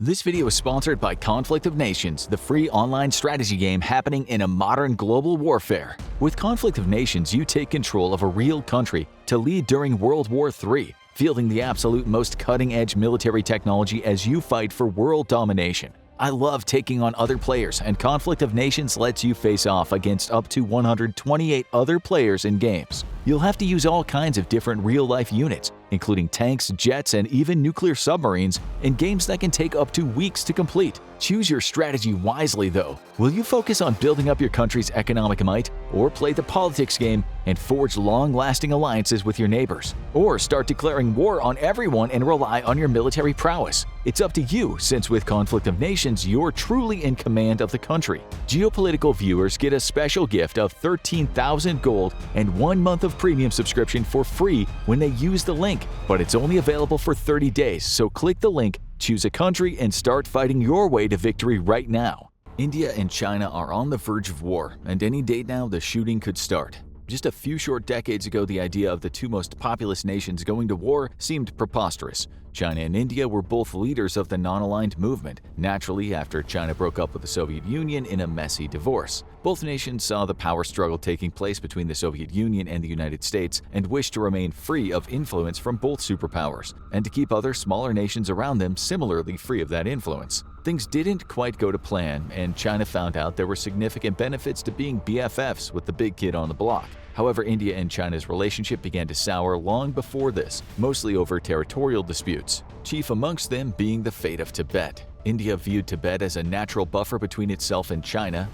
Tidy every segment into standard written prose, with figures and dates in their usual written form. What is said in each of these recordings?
This video is sponsored by Conflict of Nations, the free online strategy game happening in a modern global warfare. With Conflict of Nations, you take control of a real country to lead during World War III, fielding the absolute most cutting-edge military technology as you fight for world domination. I love taking on other players, and Conflict of Nations lets you face off against up to 128 other players in games. You'll have to use all kinds of different real-life units, including tanks, jets, and even nuclear submarines, in games that can take up to weeks to complete. Choose your strategy wisely, though. Will you focus on building up your country's economic might, or play the politics game and forge long-lasting alliances with your neighbors? Or start declaring war on everyone and rely on your military prowess? It's up to you, since with Conflict of Nations, you're truly in command of the country. Geopolitical viewers get a special gift of 13,000 gold and 1 month of premium subscription for free when they use the link, but it's only available for 30 days, so click the link, choose a country, and start fighting your way to victory right now. India and China are on the verge of war, and any day now the shooting could start. Just a few short decades ago, the idea of the two most populous nations going to war seemed preposterous. China and India were both leaders of the non-aligned movement, naturally after China broke up with the Soviet Union in a messy divorce. Both nations saw the power struggle taking place between the Soviet Union and the United States and wished to remain free of influence from both superpowers, and to keep other smaller nations around them similarly free of that influence. Things didn't quite go to plan, and China found out there were significant benefits to being BFFs with the big kid on the block. However, India and China's relationship began to sour long before this, mostly over territorial disputes, chief amongst them being the fate of Tibet. India viewed Tibet as a natural buffer between itself and China,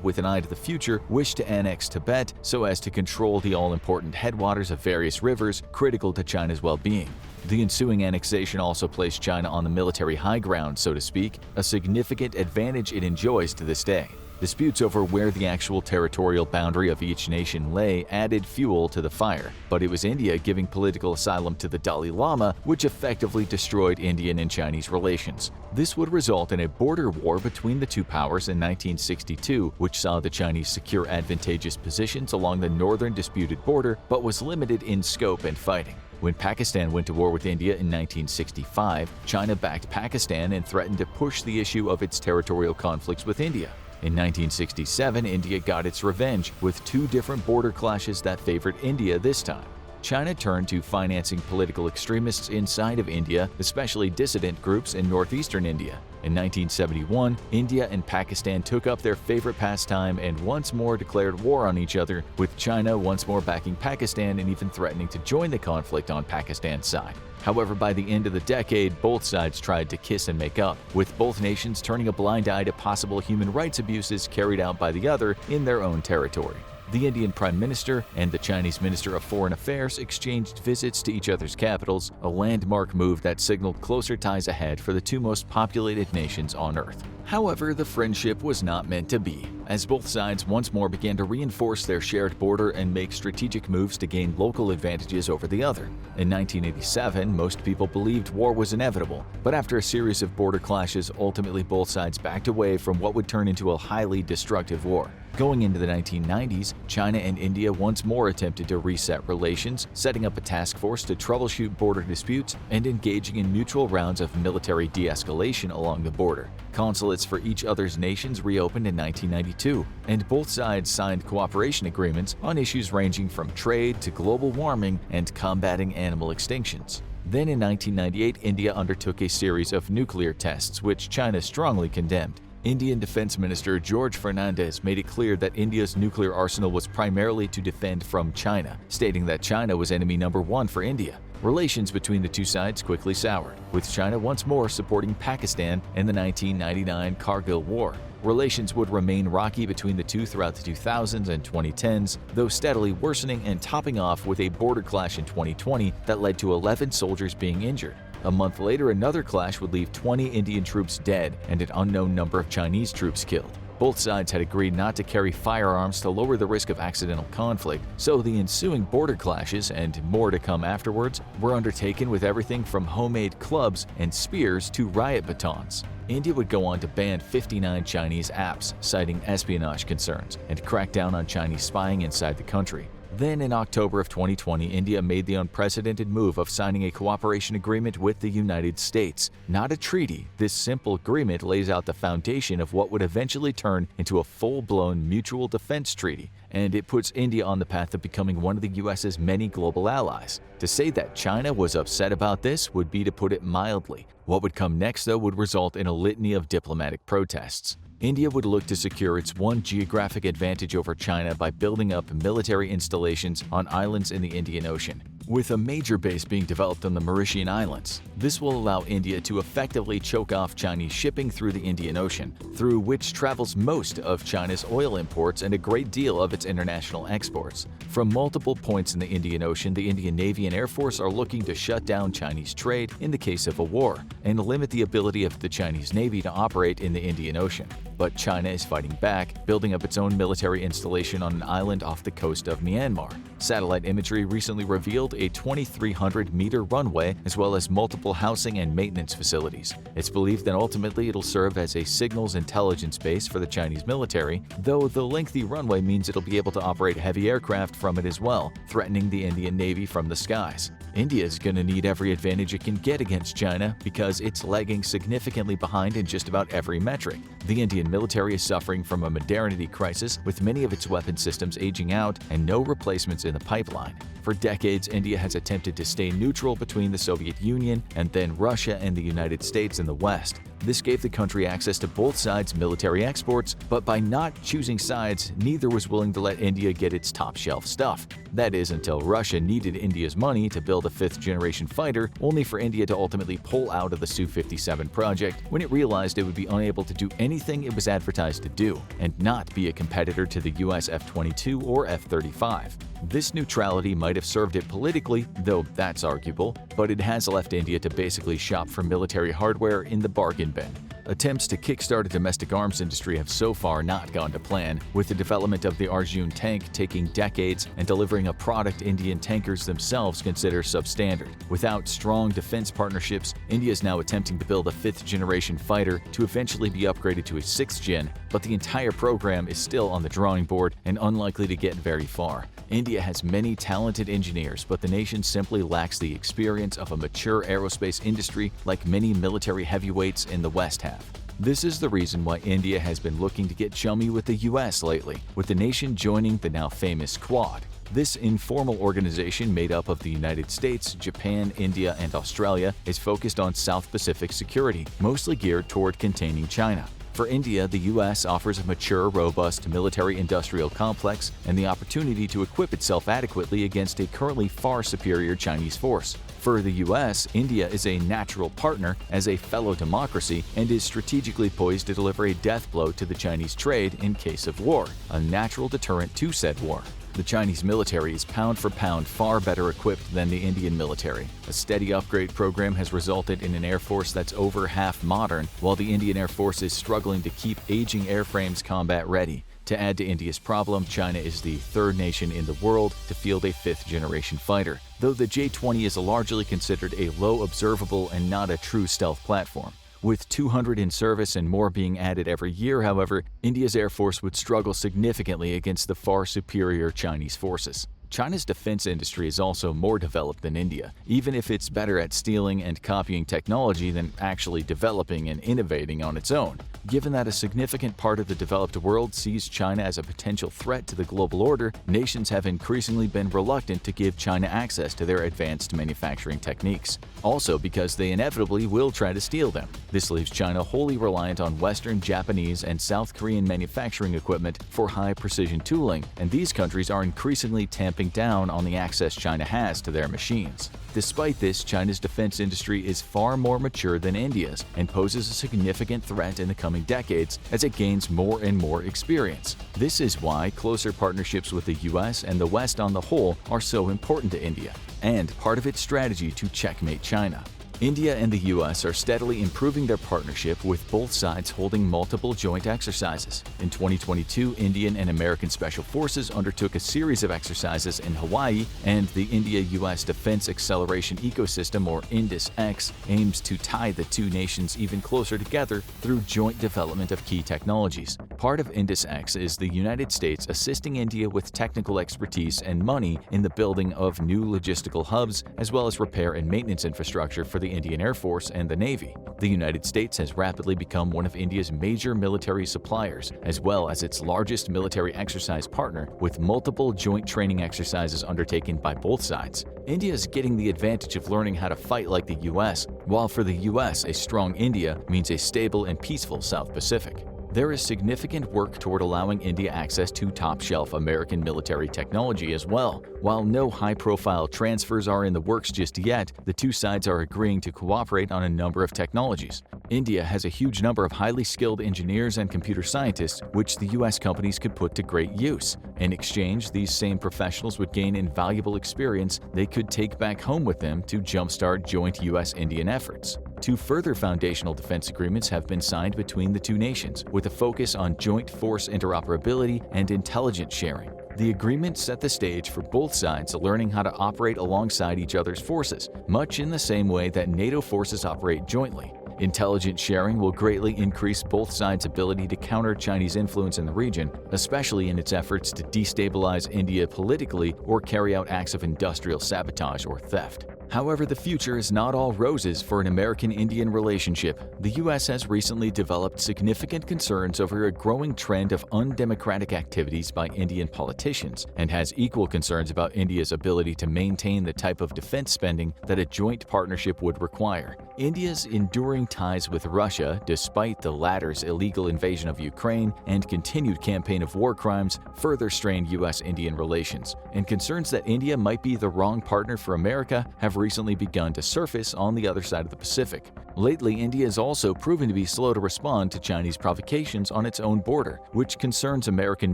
with an eye to the future, wished to annex Tibet so as to control the all-important headwaters of various rivers critical to China's well-being. The ensuing annexation also placed China on the military high ground, so to speak, a significant advantage it enjoys to this day. Disputes over where the actual territorial boundary of each nation lay added fuel to the fire, but it was India giving political asylum to the Dalai Lama which effectively destroyed Indian and Chinese relations. This would result in a border war between the two powers in 1962, which saw the Chinese secure advantageous positions along the northern disputed border, but was limited in scope and fighting. When Pakistan went to war with India in 1965, China backed Pakistan and threatened to push the issue of its territorial conflicts with India. In 1967, India got its revenge, with two different border clashes that favored India this time. China turned to financing political extremists inside of India, especially dissident groups in northeastern India. In 1971, India and Pakistan took up their favorite pastime and once more declared war on each other, with China once more backing Pakistan and even threatening to join the conflict on Pakistan's side. However, by the end of the decade, both sides tried to kiss and make up, with both nations turning a blind eye to possible human rights abuses carried out by the other in their own territory. The Indian Prime Minister and the Chinese Minister of Foreign Affairs exchanged visits to each other's capitals, a landmark move that signaled closer ties ahead for the two most populated nations on Earth. However, the friendship was not meant to be, as both sides once more began to reinforce their shared border and make strategic moves to gain local advantages over the other. In 1987, most people believed war was inevitable, but after a series of border clashes, ultimately both sides backed away from what would turn into a highly destructive war. Going into the 1990s, China and India once more attempted to reset relations, setting up a task force to troubleshoot border disputes and engaging in mutual rounds of military de-escalation along the border. Consulates for each other's nations reopened in 1992, and both sides signed cooperation agreements on issues ranging from trade to global warming and combating animal extinctions. Then in 1998, India undertook a series of nuclear tests, which China strongly condemned. Indian Defense Minister George Fernandez made it clear that India's nuclear arsenal was primarily to defend from China, stating that China was enemy number one for India. Relations between the two sides quickly soured, with China once more supporting Pakistan in the 1999 Kargil War. Relations would remain rocky between the two throughout the 2000s and 2010s, though steadily worsening and topping off with a border clash in 2020 that led to 11 soldiers being injured. A month later, another clash would leave 20 Indian troops dead and an unknown number of Chinese troops killed. Both sides had agreed not to carry firearms to lower the risk of accidental conflict, so the ensuing border clashes, and more to come afterwards, were undertaken with everything from homemade clubs and spears to riot batons. India would go on to ban 59 Chinese apps, citing espionage concerns, and crack down on Chinese spying inside the country. Then in October of 2020, India made the unprecedented move of signing a cooperation agreement with the United States. Not a treaty, this simple agreement lays out the foundation of what would eventually turn into a full-blown mutual defense treaty, and it puts India on the path of becoming one of the US's many global allies. To say that China was upset about this would be to put it mildly. What would come next, though, would result in a litany of diplomatic protests. India would look to secure its one geographic advantage over China by building up military installations on islands in the Indian Ocean, with a major base being developed on the Mauritian Islands. This will allow India to effectively choke off Chinese shipping through the Indian Ocean, through which travels most of China's oil imports and a great deal of its international exports. From multiple points in the Indian Ocean, the Indian Navy and Air Force are looking to shut down Chinese trade in the case of a war, and limit the ability of the Chinese Navy to operate in the Indian Ocean. But China is fighting back, building up its own military installation on an island off the coast of Myanmar. Satellite imagery recently revealed a 2,300-meter runway as well as multiple housing and maintenance facilities. It's believed that ultimately it'll serve as a signals intelligence base for the Chinese military, though the lengthy runway means it'll be able to operate heavy aircraft from it as well, threatening the Indian Navy from the skies. India is going to need every advantage it can get against China because it's lagging significantly behind in just about every metric. The Indian military is suffering from a modernity crisis, with many of its weapon systems aging out and no replacements in the pipeline. For decades, India has attempted to stay neutral between the Soviet Union and then Russia and the United States in the West. This gave the country access to both sides' military exports, but by not choosing sides, neither was willing to let India get its top-shelf stuff. That is, until Russia needed India's money to build a fifth-generation fighter, only for India to ultimately pull out of the Su-57 project when it realized it would be unable to do anything it was advertised to do, and not be a competitor to the US F-22 or F-35. This neutrality might have served it politically, though that's arguable, but it has left India to basically shop for military hardware in the bargain bin. Attempts to kickstart a domestic arms industry have so far not gone to plan, with the development of the Arjun tank taking decades and delivering a product Indian tankers themselves consider substandard. Without strong defense partnerships, India is now attempting to build a fifth-generation fighter to eventually be upgraded to a sixth-gen, but the entire program is still on the drawing board and unlikely to get very far. India has many talented engineers, but the nation simply lacks the experience of a mature aerospace industry like many military heavyweights in the West have. This is the reason why India has been looking to get chummy with the US lately, with the nation joining the now famous Quad. This informal organization made up of the United States, Japan, India, and Australia is focused on South Pacific security, mostly geared toward containing China. For India, the U.S. offers a mature, robust military-industrial complex and the opportunity to equip itself adequately against a currently far superior Chinese force. For the U.S., India is a natural partner as a fellow democracy and is strategically poised to deliver a death blow to the Chinese trade in case of war, a natural deterrent to said war. The Chinese military is pound for pound far better equipped than the Indian military. A steady upgrade program has resulted in an air force that's over half modern, while the Indian Air Force is struggling to keep aging airframes combat ready. To add to India's problem, China is the third nation in the world to field a fifth-generation fighter, though the J-20 is largely considered a low observable and not a true stealth platform. With 200 in service and more being added every year, however, India's Air Force would struggle significantly against the far superior Chinese forces. China's defense industry is also more developed than India, even if it's better at stealing and copying technology than actually developing and innovating on its own. Given that a significant part of the developed world sees China as a potential threat to the global order, nations have increasingly been reluctant to give China access to their advanced manufacturing techniques. Also because they inevitably will try to steal them. This leaves China wholly reliant on Western, Japanese, and South Korean manufacturing equipment for high-precision tooling, and these countries are increasingly tamping down on the access China has to their machines. Despite this, China's defense industry is far more mature than India's and poses a significant threat in the coming decades as it gains more and more experience. This is why closer partnerships with the US and the West on the whole are so important to India, and part of its strategy to checkmate China. India and the US are steadily improving their partnership, with both sides holding multiple joint exercises. In 2022, Indian and American Special Forces undertook a series of exercises in Hawaii, and the India-US Defense Acceleration Ecosystem, or INDUS-X, aims to tie the two nations even closer together through joint development of key technologies. Part of INDUS-X is the United States assisting India with technical expertise and money in the building of new logistical hubs, as well as repair and maintenance infrastructure for the Indian Air Force and the Navy. The United States has rapidly become one of India's major military suppliers, as well as its largest military exercise partner, with multiple joint training exercises undertaken by both sides. India is getting the advantage of learning how to fight like the US, while for the US, a strong India means a stable and peaceful South Pacific. There is significant work toward allowing India access to top-shelf American military technology as well. While no high-profile transfers are in the works just yet, the two sides are agreeing to cooperate on a number of technologies. India has a huge number of highly skilled engineers and computer scientists, which the US companies could put to great use. In exchange, these same professionals would gain invaluable experience they could take back home with them to jumpstart joint US-Indian efforts. Two further foundational defense agreements have been signed between the two nations, with a focus on joint force interoperability and intelligence sharing. The agreements set the stage for both sides learning how to operate alongside each other's forces, much in the same way that NATO forces operate jointly. Intelligence sharing will greatly increase both sides' ability to counter Chinese influence in the region, especially in its efforts to destabilize India politically or carry out acts of industrial sabotage or theft. However, the future is not all roses for an American-Indian relationship. The US has recently developed significant concerns over a growing trend of undemocratic activities by Indian politicians, and has equal concerns about India's ability to maintain the type of defense spending that a joint partnership would require. India's enduring ties with Russia, despite the latter's illegal invasion of Ukraine and continued campaign of war crimes, further strained US-Indian relations, and concerns that India might be the wrong partner for America have recently begun to surface on the other side of the Pacific. Lately, India has also proven to be slow to respond to Chinese provocations on its own border, which concerns American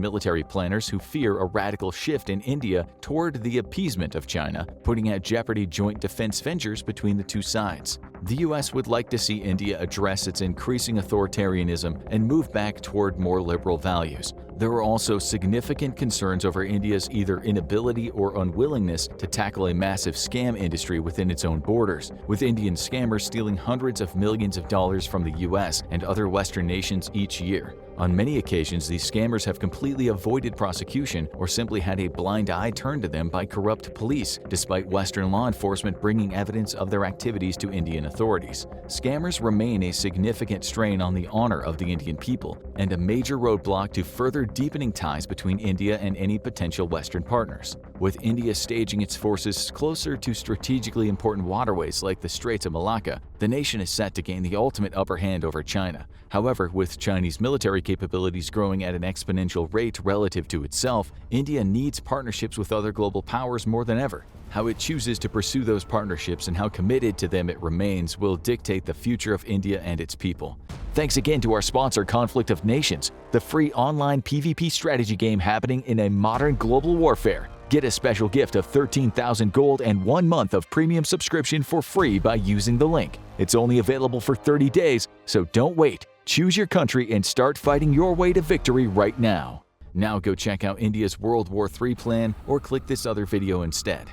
military planners who fear a radical shift in India toward the appeasement of China, putting at jeopardy joint defense ventures between the two sides. The US would like to see India address its increasing authoritarianism and move back toward more liberal values. There are also significant concerns over India's either inability or unwillingness to tackle a massive scam industry within its own borders, with Indian scammers stealing hundreds of millions of dollars from the US and other Western nations each year. On many occasions, these scammers have completely avoided prosecution or simply had a blind eye turned to them by corrupt police, despite Western law enforcement bringing evidence of their activities to Indian authorities. Scammers remain a significant strain on the honor of the Indian people, and a major roadblock to further deepening ties between India and any potential Western partners. With India staging its forces closer to strategically important waterways like the Straits of Malacca, the nation is set to gain the ultimate upper hand over China. However, with Chinese military capabilities growing at an exponential rate relative to itself, India needs partnerships with other global powers more than ever. How it chooses to pursue those partnerships and how committed to them it remains will dictate the future of India and its people. Thanks again to our sponsor, Conflict of Nations, the free online PvP strategy game happening in a modern global warfare. Get a special gift of 13,000 gold and 1 month of premium subscription for free by using the link. It's only available for 30 days, so don't wait. Choose your country and start fighting your way to victory right now. Now go check out India's World War III plan or click this other video instead.